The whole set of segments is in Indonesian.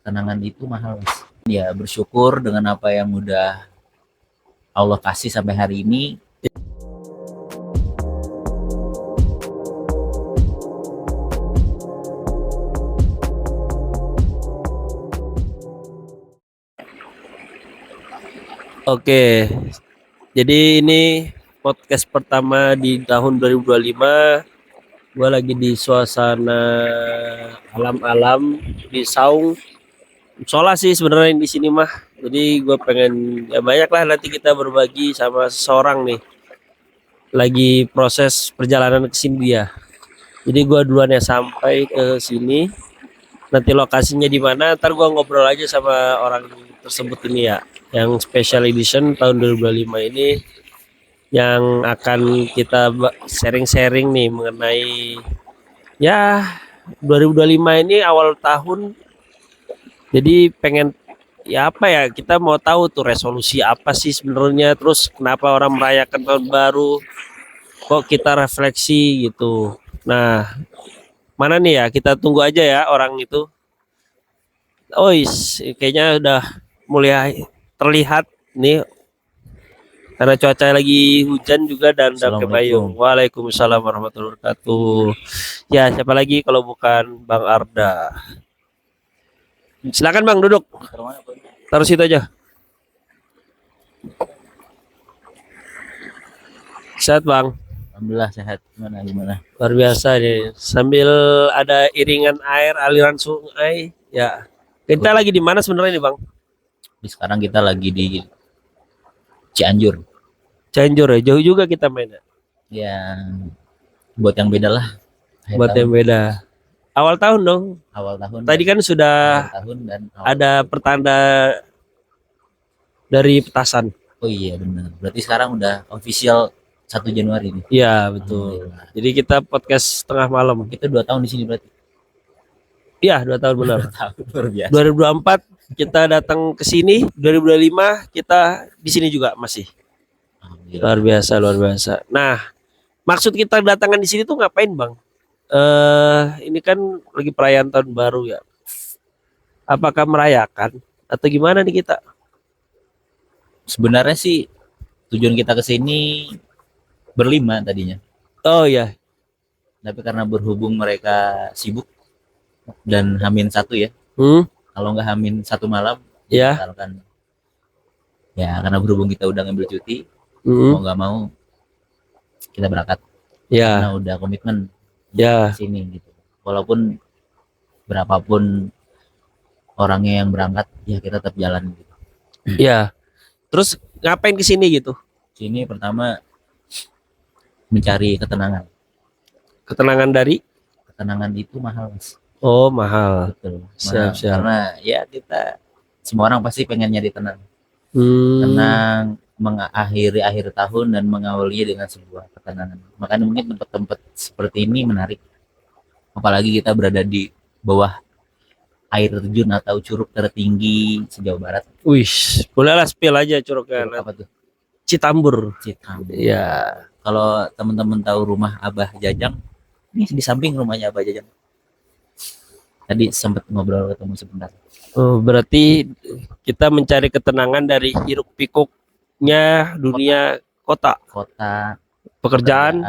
ketenangan itu mahal, Mas. Ya bersyukur dengan apa yang udah Allah kasih sampai hari ini. Oke, jadi ini podcast pertama di tahun 2025. Gue lagi di suasana alam-alam di Saung. Musola sih sebenarnya di sini mah. Jadi gue pengen ya banyak lah nanti kita berbagi sama seseorang nih. Lagi proses perjalanan ke sini dia. Jadi gue duluan ya sampai ke sini. Nanti lokasinya di mana, ntar gue ngobrol aja sama orang tersebut ini ya. Yang special edition tahun 2025 ini yang akan kita sharing-sharing nih mengenai ya 2025 ini awal tahun. Jadi pengen ya apa ya, kita mau tahu tuh resolusi apa sih sebenarnya, terus kenapa orang merayakan tahun baru, kok kita refleksi gitu. Nah, mana nih ya, kita tunggu aja ya orang itu. Oh kayaknya udah mulai terlihat nih karena cuaca lagi hujan juga dan pakai payung. Waalaikumsalam warahmatullahi wabarakatuh. Ya siapa lagi kalau bukan Bang Arda. Silakan Bang, duduk. Taruh situ aja. Sehat Bang? Alhamdulillah sehat. Gimana? Luar biasa nih. Sambil ada iringan air, aliran sungai. Ya. Kita lagi di mana sebenarnya nih Bang? Sekarang kita lagi di Cianjur. Cianjur ya, jauh juga kita mainnya. Ya, buat yang beda lah. Buat yang beda. Awal tahun dong. Awal tahun. Tadi kan sudah tahun dan ada pertanda dari petasan. Oh iya benar. Berarti sekarang udah official 1 Januari nih. Iya betul. Jadi kita podcast tengah malam. Kita 2 tahun di sini berarti. Iya 2 tahun benar. 2 tahun luar biasa. 2024 kita datang ke sini, 2025 kita di sini juga masih. Luar biasa, luar biasa. Nah, maksud kita datangan di sini tuh ngapain Bang? Ini kan lagi perayaan tahun baru ya. Apakah merayakan atau gimana nih kita? Sebenarnya sih tujuan kita ke sini berlima tadinya. Oh ya. Tapi karena berhubung mereka sibuk dan H-1 ya. Kalau nggak H-1 malam, ya. Misalkan ya karena berhubung kita udah ngambil cuti, mau nggak mau kita berangkat. Ya. Karena udah komitmen ya di sini gitu. Walaupun berapapun orangnya yang berangkat, ya kita tetap jalan gitu. Ya. Terus ngapain ke sini gitu? Sini pertama mencari ketenangan. Ketenangan dari? Ketenangan itu mahal, Mas. Oh, mahal. Betul. Siap. Karena ya kita semua orang pasti pengen nyari tenang. Tenang mengakhiri akhir tahun dan mengawalinya dengan sebuah ketenangan. Makanya mungkin tempat-tempat seperti ini menarik. Apalagi kita berada di bawah air terjun atau curug tertinggi sejauh barat. Wih, bolehlah spill aja curugnya. Apa tuh? Citambur. Ya. Kalau teman-teman tahu rumah Abah Jajang, ini di samping rumahnya Abah Jajang. Tadi sempat ngobrol ketemu sebentar. Oh, berarti kita mencari ketenangan dari hiruk pikuknya dunia kota. Pekerjaan.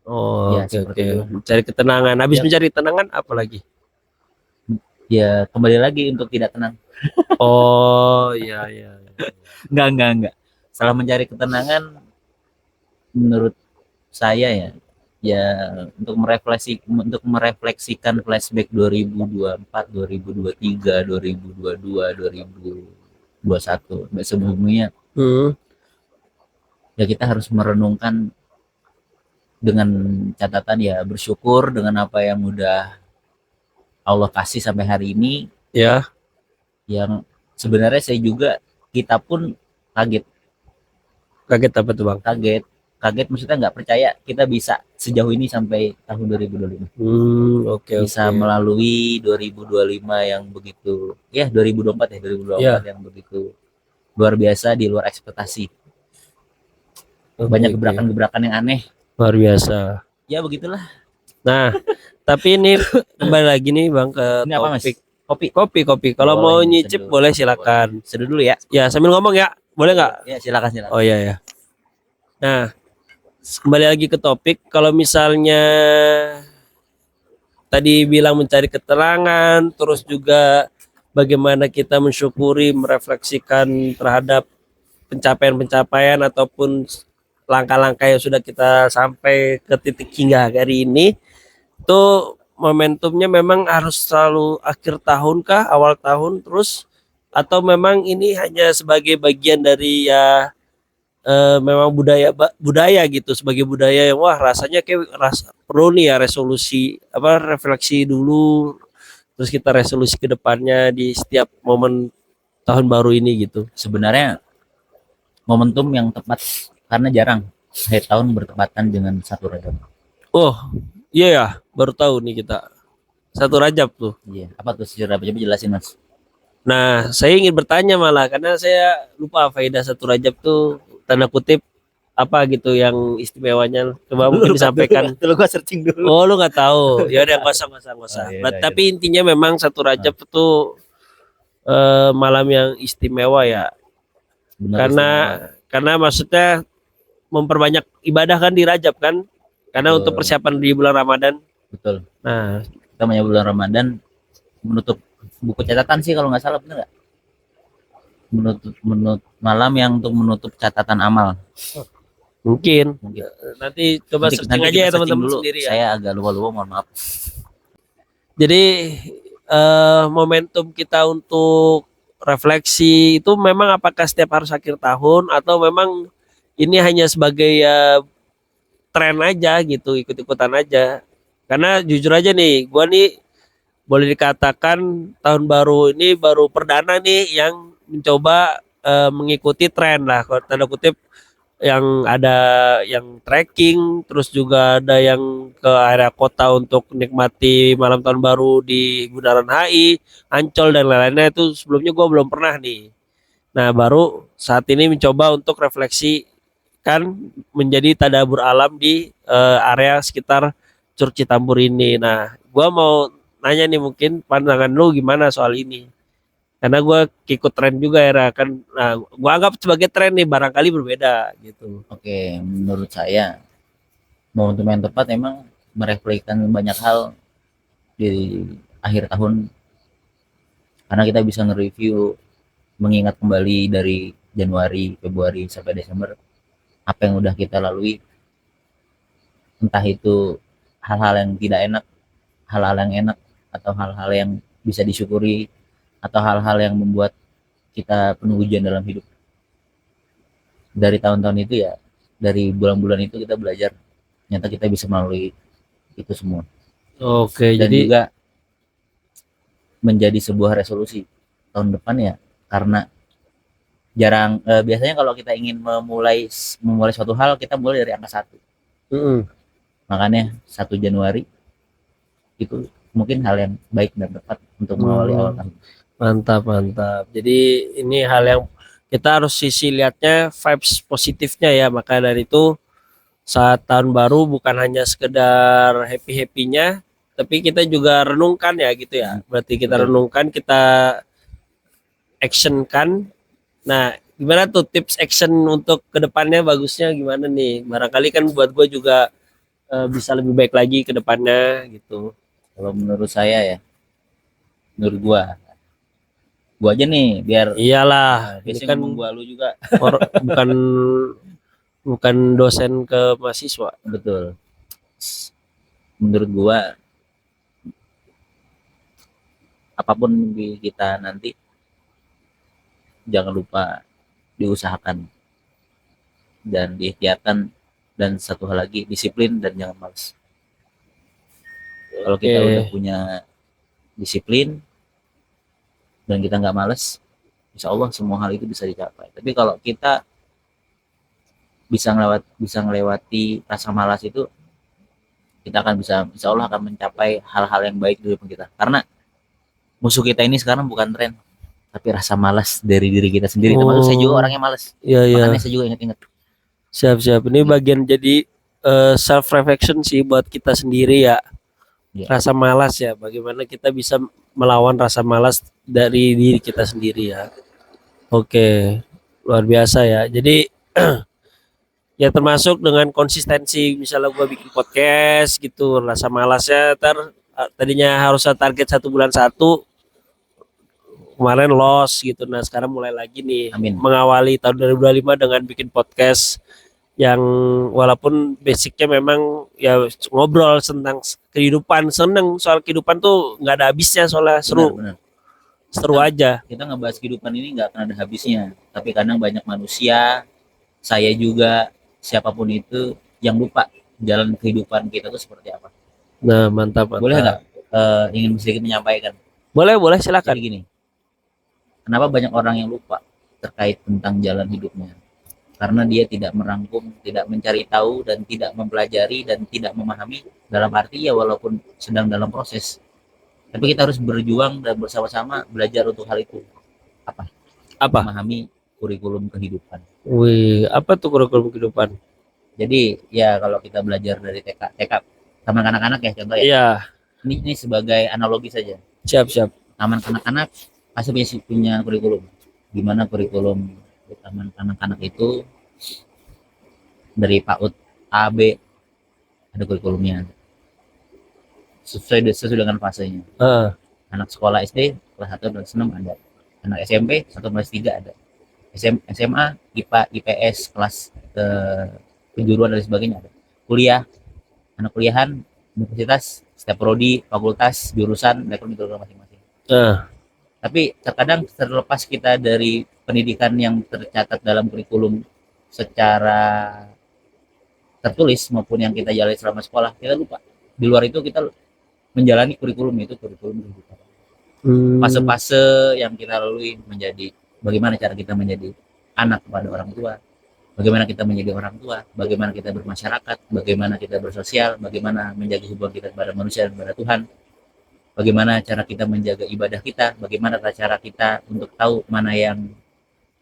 Oh, ya, oke. Mencari ketenangan. Habis mencari ketenangan apa lagi? Ya kembali lagi untuk tidak tenang. Oh iya. Enggak. Setelah mencari ketenangan, menurut saya ya untuk merefleksikan flashback 2024, 2023, 2022, 2021 sebelumnya. Ya kita harus merenungkan dengan catatan ya bersyukur dengan apa yang udah Allah kasih sampai hari ini ya. Yang sebenarnya kita pun kaget apa tuh Bang? Kaget maksudnya nggak percaya kita bisa sejauh ini sampai tahun 2025. Bisa melalui 2025 yang begitu 2024 yang begitu luar biasa, di luar ekspektasi. Banyak gebrakan-gebrakan yang aneh. Luar biasa. Ya begitulah. Nah, tapi ini kembali lagi nih Bang ke ini topik Kopi. Kalau mau Boleh, nyicip seduh. boleh silakan. Seduh dulu ya. Ya sambil ngomong ya, boleh nggak? Ya, silakan. Oh iya ya. Nah, kembali lagi ke topik. Kalau misalnya tadi bilang mencari keterangan, terus juga bagaimana kita mensyukuri, merefleksikan terhadap pencapaian-pencapaian ataupun langkah-langkah yang sudah kita sampai ke titik hingga hari ini, itu momentumnya memang harus selalu akhir tahun kah, awal tahun terus, atau memang ini hanya sebagai bagian dari ya memang budaya gitu, sebagai budaya yang wah rasanya kayak perlu nih ya resolusi apa refleksi dulu, terus kita resolusi ke depannya di setiap momen tahun baru ini gitu. Sebenarnya momentum yang tepat karena jarang akhir tahun bertepatan dengan 1 Rajab. Oh iya ya, baru tahu nih kita 1 Rajab tuh. Iya, apa tuh 1 Rajab? Coba jelasin Mas. Nah, saya ingin bertanya malah karena saya lupa faedah 1 Rajab tuh tanda kutip apa gitu yang istimewanya. Coba mungkin disampaikan. Dulu gua searching dulu. Oh, lu nggak tahu. Ya udah nggak usah. Oh, iya, iya, Tapi intinya memang 1 Rajab itu malam yang istimewa ya. Benar, Karena istimewa. maksudnya memperbanyak ibadah kan di Rajab kan. Karena Betul. untuk persiapan di bulan Ramadan. Betul. Nah, Kita menyambut bulan Ramadan, menutup buku catatan sih kalau nggak salah, bener nggak? Menutup malam yang untuk menutup catatan amal. mungkin Mungkin. nanti coba Nanti searching aja kita ya searching teman-teman dulu. sendiri ya. Saya agak lupa-lupa, mohon maaf. Jadi momentum kita untuk refleksi itu memang apakah setiap harus akhir tahun atau memang ini hanya sebagai ya tren aja gitu, ikut-ikutan aja. Karena jujur aja nih, gua nih boleh dikatakan tahun baru ini baru perdana nih yang mencoba mengikuti tren lah, kalau tanda kutip yang ada yang trekking, terus juga ada yang ke area kota untuk nikmati malam tahun baru di Bundaran HI, Ancol dan lain-lainnya itu sebelumnya gue belum pernah nih. Nah baru saat ini mencoba untuk refleksi kan menjadi tadabur alam di area sekitar Curug Citambur ini. Nah gue mau nanya nih mungkin pandangan lu gimana soal ini? Karena gue ikut tren juga ya kan. Nah gue anggap sebagai tren nih barangkali berbeda gitu. Oke, menurut saya momentum yang tepat emang merefleksikan banyak hal di akhir tahun, karena kita bisa nge-review, mengingat kembali dari Januari, Februari sampai Desember apa yang udah kita lalui, entah itu hal-hal yang tidak enak, hal-hal yang enak, atau hal-hal yang bisa disyukuri, atau hal-hal yang membuat kita penuh ujian dalam hidup. Dari tahun-tahun itu ya, dari bulan-bulan itu kita belajar, ternyata kita bisa melalui itu semua. Oke, Dan jadi juga menjadi sebuah resolusi tahun depan ya, karena jarang biasanya kalau kita ingin memulai suatu hal, kita mulai dari angka 1. Makanya 1 Januari itu mungkin hal yang baik dan tepat untuk mengawali awal tahun. mantap. Jadi ini hal yang kita harus sisi lihatnya vibes positifnya ya. Maka dari itu saat tahun baru bukan hanya sekedar happy-happynya, tapi kita juga renungkan ya gitu ya. Berarti kita Betul. renungkan, kita action kan. Nah, gimana tuh tips action untuk kedepannya bagusnya gimana nih? Barangkali kan buat gue juga bisa lebih baik lagi ke depannya gitu. Kalau menurut saya ya, menurut gua aja nih biar Iyalah, ini biasanya kan ngomong gua lu juga. bukan bukan dosen ke mahasiswa. Betul. Menurut gua apapun di kita nanti, jangan lupa diusahakan dan diikhtiarkan, dan satu hal lagi, disiplin dan jangan malas. Kalau kita udah punya disiplin dan kita nggak males, insya Allah semua hal itu bisa dicapai. Tapi kalau kita bisa ngelewati rasa malas itu, kita akan bisa, insya Allah akan mencapai hal-hal yang baik di hidup kita. Karena musuh kita ini sekarang bukan tren, tapi rasa malas dari diri kita sendiri. Termasuk saya juga orangnya malas. Iya. Makanya saya juga ingat-ingat. Siap. Ini bagian jadi self reflection sih buat kita sendiri ya. Ya. Rasa malas ya, bagaimana kita bisa melawan rasa malas dari diri kita sendiri ya. Oke, luar biasa ya. Jadi ya termasuk dengan konsistensi, misalnya gua bikin podcast gitu, rasa malasnya tadinya harusnya target 1 bulan 1, kemarin loss gitu. Nah sekarang mulai lagi nih Amin. mengawali tahun 2025 dengan bikin podcast yang walaupun basicnya memang ya ngobrol tentang kehidupan, seneng soal kehidupan tuh nggak ada habisnya, soalnya seru Benar. seru aja. Kita ngebahas kehidupan ini nggak akan ada habisnya. Tapi kadang banyak manusia, saya juga, siapapun itu yang lupa jalan kehidupan kita tuh seperti apa. Nah mantap Boleh nggak mantap. ingin sedikit menyampaikan? Boleh Jadi silakan. gini, kenapa banyak orang yang lupa terkait tentang jalan hidupnya? Karena dia tidak merangkum, tidak mencari tahu, dan tidak mempelajari, dan tidak memahami, dalam arti ya walaupun sedang dalam proses. Tapi kita harus berjuang dan bersama-sama belajar untuk hal itu. Apa? Apa? Memahami kurikulum kehidupan. Wih, apa tuh kurikulum kehidupan? Jadi ya kalau kita belajar dari TK taman kanak-kanak ya contoh ya. Iya, Ini sebagai analogi saja. siap. Taman kanak-kanak pasti punya kurikulum. Gimana kurikulum di taman kanak-kanak itu dari PAUD A, B, ada kurikulumnya. Sesuai dengan fasenya. Heeh. Anak sekolah SD kelas 1 kelas 6 ada. Anak SMP 1 kelas 3 ada. SMA, IPA, IPS, kelas kejuruan dan sebagainya ada. Kuliah, anak kuliahan, universitas, setiap prodi, fakultas, jurusan, mereka metode masing-masing. Tapi terkadang terlepas kita dari pendidikan yang tercatat dalam kurikulum secara tertulis maupun yang kita jalani selama sekolah, kita lupa. Di luar itu kita menjalani kurikulum itu kurikulum kehidupan. Fase-fase yang kita lalui menjadi bagaimana cara kita menjadi anak kepada orang tua, bagaimana kita menjadi orang tua, bagaimana kita bermasyarakat, bagaimana kita bersosial, bagaimana menjaga hubungan kita kepada manusia dan kepada Tuhan, bagaimana cara kita menjaga ibadah kita, bagaimana cara kita untuk tahu mana yang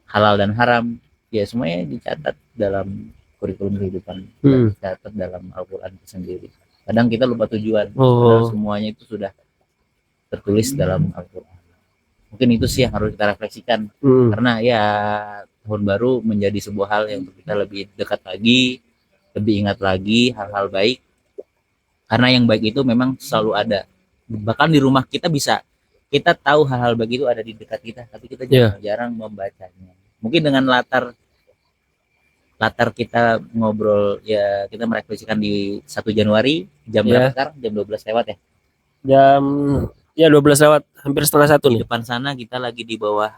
halal dan haram, ya semuanya dicatat dalam kurikulum kehidupan, dicatat dalam Al-Quran itu sendiri. Kadang kita lupa tujuan, semuanya itu sudah tertulis dalam Al-Quran. Mungkin itu sih yang harus kita refleksikan, karena ya tahun baru menjadi sebuah hal yang untuk kita lebih dekat lagi, lebih ingat lagi hal-hal baik, karena yang baik itu memang selalu ada. Bahkan di rumah kita kita tahu hal-hal baik itu ada di dekat kita, tapi kita jarang membacanya. Mungkin dengan latar kita ngobrol ya, kita merefleksikan di 1 Januari jam berapa sekarang? Jam 12 lewat ya? Jam 12 lewat, hampir setengah 1 Di nih. depan sana kita lagi di bawah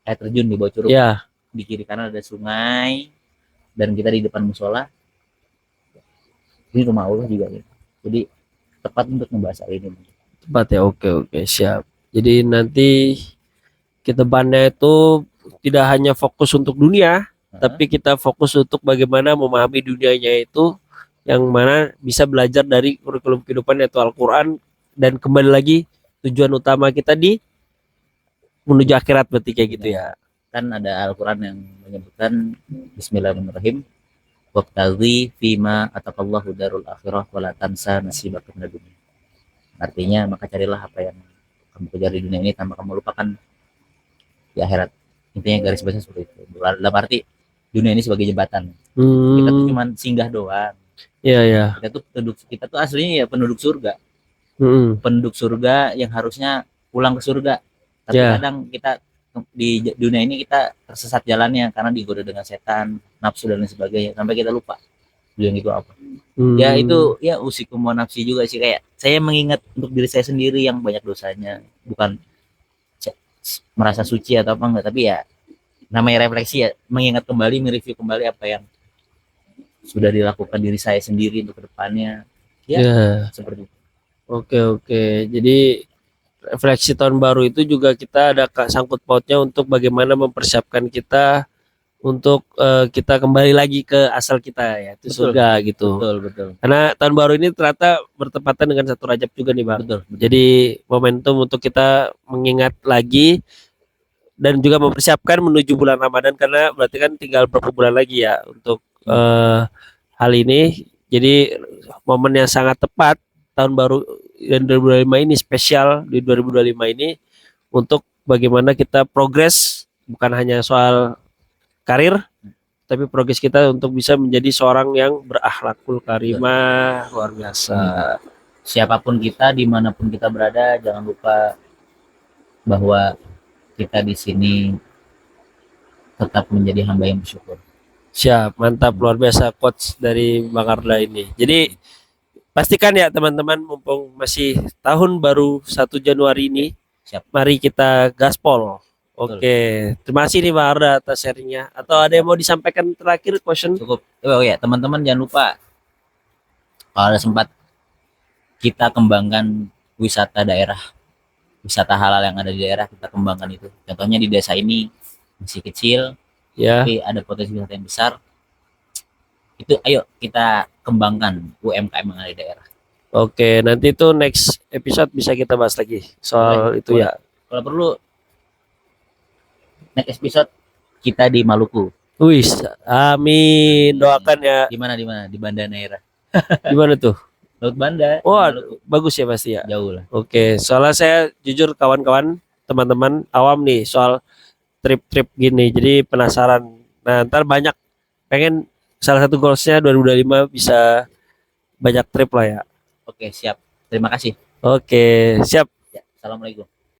air terjun, di bawah curug. Di kiri kanan ada sungai, dan kita di depan musola. Ini rumah Allah juga ya. Jadi tepat untuk membahas hal ini. Tepat ya, oke siap. Jadi nanti kita depannya itu tidak hanya fokus untuk dunia, tapi kita fokus untuk bagaimana memahami dunianya itu, yang mana bisa belajar dari kurikulum kehidupan yaitu Al-Quran, dan kembali lagi tujuan utama kita di menuju akhirat, berarti kayak gitu ya. Kan ada Al-Quran yang menyebutkan Bismillahirrahmanirrahim, wabtaghi fima ataqallahu darul akhirah wala tansa nasibaka minad dunya. Artinya maka carilah apa yang kamu kejar di dunia ini tanpa kamu lupakan di akhirat. Intinya garis besar seperti itu. Dalam arti dunia ini sebagai jembatan. Kita tuh cuma singgah doang. Iya. Kita tuh aslinya ya penduduk surga. Penduduk surga yang harusnya pulang ke surga. Tapi kadang kita di dunia ini kita tersesat jalannya karena digoda dengan setan, nafsu dan lain sebagainya, sampai kita lupa tujuan itu apa. Ya itu ya usikum wa nafsi juga sih, kayak saya mengingat untuk diri saya sendiri yang banyak dosanya, bukan merasa suci atau apa enggak, tapi ya namanya refleksi ya, mengingat kembali, mereview kembali apa yang sudah dilakukan diri saya sendiri untuk kedepannya ya. Seperti itu. Oke. Jadi refleksi tahun baru itu juga kita ada sangkut pautnya untuk bagaimana mempersiapkan kita untuk kita kembali lagi ke asal kita, yaitu surga gitu. Betul. Karena tahun baru ini ternyata bertepatan dengan 1 Rajab juga nih Bang. Betul. Jadi momentum untuk kita mengingat lagi dan juga mempersiapkan menuju bulan Ramadan, karena berarti kan tinggal berapa bulan lagi ya untuk hal ini. Jadi momen yang sangat tepat tahun baru dan 2025 ini spesial di 2025 ini untuk bagaimana kita progres, bukan hanya soal karir, tapi progres kita untuk bisa menjadi seorang yang berakhlakul karimah. Luar biasa. Siapapun kita, dimanapun kita berada, jangan lupa bahwa kita di sini tetap menjadi hamba yang bersyukur. Siap, mantap, luar biasa quotes dari Bang Arda ini. Jadi pastikan ya teman-teman, mumpung masih tahun baru 1 Januari ini, Siap. mari kita gaspol. Oke, terima kasih nih Bang Arda atas sharingnya. Atau ada yang mau disampaikan terakhir, question? Cukup. Oh ya, teman-teman jangan lupa kalau ada sempat kita kembangkan wisata daerah, wisata halal yang ada di daerah, kita kembangkan itu. Contohnya di desa ini masih kecil, Ya, tapi ada potensi wisata yang besar. Itu ayo kita kembangkan UMKM yang ada di daerah. oke, nanti itu next episode bisa kita bahas lagi soal itu ya. Kalau perlu next episode kita di Maluku. Wih, amin, doakan ya. Di mana? Di Banda Neira. Gimana tuh? Laut Banda. Wah, Maluku. bagus ya pasti ya. Jauh lah. Oke, soalnya saya jujur kawan-kawan, teman-teman awam nih soal trip-trip gini, jadi penasaran. Nah, ntar banyak pengen, salah satu goalsnya 2025 bisa banyak trip lah ya. Oke, siap. Terima kasih. Oke, siap. Ya, assalamualaikum.